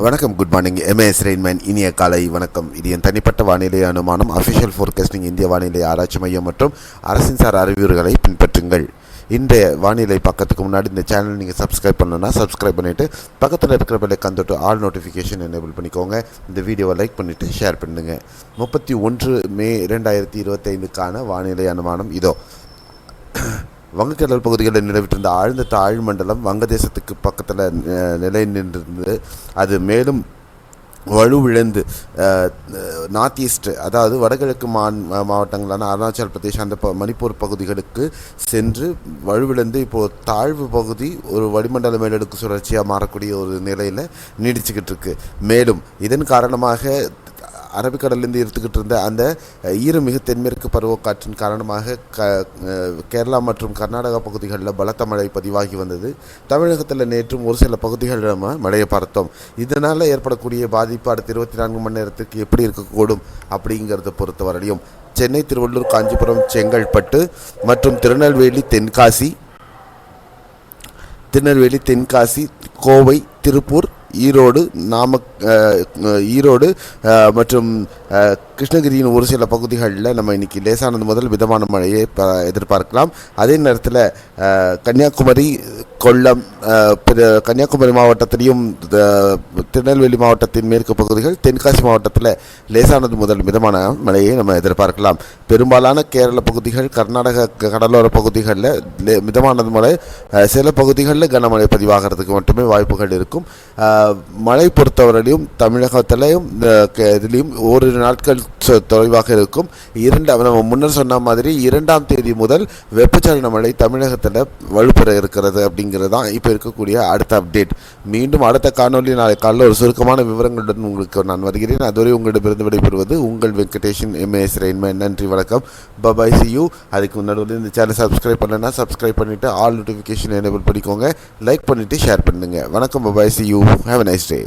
வணக்கம், good morning. MAS Rainman. இனிய காலை வணக்கம். இது என் தனிப்பட்ட வானிலை அனுமானம். அஃபிஷியல் ஃபோர்காஸ்டிங் இந்திய வானிலை ஆராய்ச்சி மையம் மற்றும் அரசின் சார் அறிவுரைகளை பின்பற்றுங்கள். இந்த வானிலை பக்கத்துக்கு முன்னாடி இந்த சேனல் நீங்கள் சப்ஸ்கிரைப் பண்ணணுன்னா சப்ஸ்கிரைப் பண்ணிவிட்டு பக்கத்தில் இருக்கிற பெல்லைக்கான் தொட்டு ஆல் நோட்டிஃபிகேஷன் எனேபிள் பண்ணிக்கோங்க. இந்த வீடியோவை லைக் பண்ணிவிட்டு ஷேர் பண்ணுங்கள். 31 மே 2025க்கான வானிலை அனுமானம் இதோ. வங்கக்கடல் பகுதிகளில் நிலவிட்டிருந்த ஆழ்ந்த தாழ்மண்டலம் வங்கதேசத்துக்கு பக்கத்தில் நிலை நின்றிருந்தது. அது மேலும் வலுவிழந்து நார்த் ஈஸ்ட், அதாவது வடகிழக்கு மாவட்டங்களான அருணாச்சல் பிரதேஷ், அந்த மணிப்பூர் பகுதிகளுக்கு சென்று வலுவிழந்து இப்போது தாழ்வு பகுதி ஒரு வளிமண்டல மேலடுக்கு சுழற்சியாக மாறக்கூடிய ஒரு நிலையில் நீடிச்சுக்கிட்டு இருக்கு. மேலும் இதன் காரணமாக அரபிக்கடலிருந்து எடுத்துக்கிட்டு இருந்த அந்த ஈரமிகு தென்மேற்கு பருவக்காற்றின் காரணமாக கேரளா மற்றும் கர்நாடகா பகுதிகளில் பலத்த மழை பதிவாகி வந்தது. தமிழகத்தில் நேற்றும் ஒரு சில பகுதிகளில் நம்ம மழையை பார்த்தோம். இதனால் ஏற்படக்கூடிய பாதிப்பு அடுத்த 24 மணி நேரத்துக்கு எப்படி இருக்கக்கூடும் அப்படிங்கிறத பொறுத்தவரையும் சென்னை, திருவள்ளூர், காஞ்சிபுரம், செங்கல்பட்டு மற்றும் திருநெல்வேலி, தென்காசி, கோவை, திருப்பூர், ஈரோடு மற்றும் கிருஷ்ணகிரியின் ஒரு சில பகுதிகளில் நம்ம இன்றைக்கி லேசானது முதல் மிதமான மழையை எதிர்பார்க்கலாம். அதே நேரத்தில் கன்னியாகுமரி, கொல்லம், கன்னியாகுமரி மாவட்டத்திலையும் திருநெல்வேலி மாவட்டத்தின் மேற்கு பகுதிகள், தென்காசி மாவட்டத்தில் லேசானது முதல் மிதமான மழையை நம்ம எதிர்பார்க்கலாம். பெரும்பாலான கேரள பகுதிகள், கர்நாடக கடலோர பகுதிகளில் மிதமானது மழை, சில பகுதிகளில் கனமழை பதிவாகிறதுக்கு மட்டுமே வாய்ப்புகள் இருக்கும். மழை பொறுத்தவரையிலும் தமிழகத்திலையும் இதுலேயும் ஓரிரு நாட்கள் தொலைவாக இருக்கும். நம்ம முன்னர் சொன்ன மாதிரி 2ஆம் தேதி முதல் வெப்பச்சலன மழை தமிழகத்தில் வலுப்பெற இருக்கிறது அப்படிங்கிறது தான் இப்போ இருக்கக்கூடிய அடுத்த அப்டேட். மீண்டும் அடுத்த காணொலி நாளை காலையில் ஒரு சுருக்கமான விவரங்களுடன் உங்களுக்கு நான் வருகிறேன். அதுவரை உங்களிடமிருந்து விடைபெறுவது உங்கள் வெங்கடேஷன், எம்ஏஎஸ் ரெயின்மேன். நன்றி, வணக்கம், பபாய், சி யூ. அதுக்கு முன்னாடி இந்த சேனல் சப்ஸ்கிரைப் பண்ணலன்னா சப்ஸ்கிரைப் பண்ணிவிட்டு ஆல் நோட்டிஃபிகேஷன் எனேபிள் பண்ணிக்கோங்க. லைக் பண்ணிவிட்டு ஷேர் பண்ணுங்கள். வணக்கம், bye bye, C you. Have a nice day.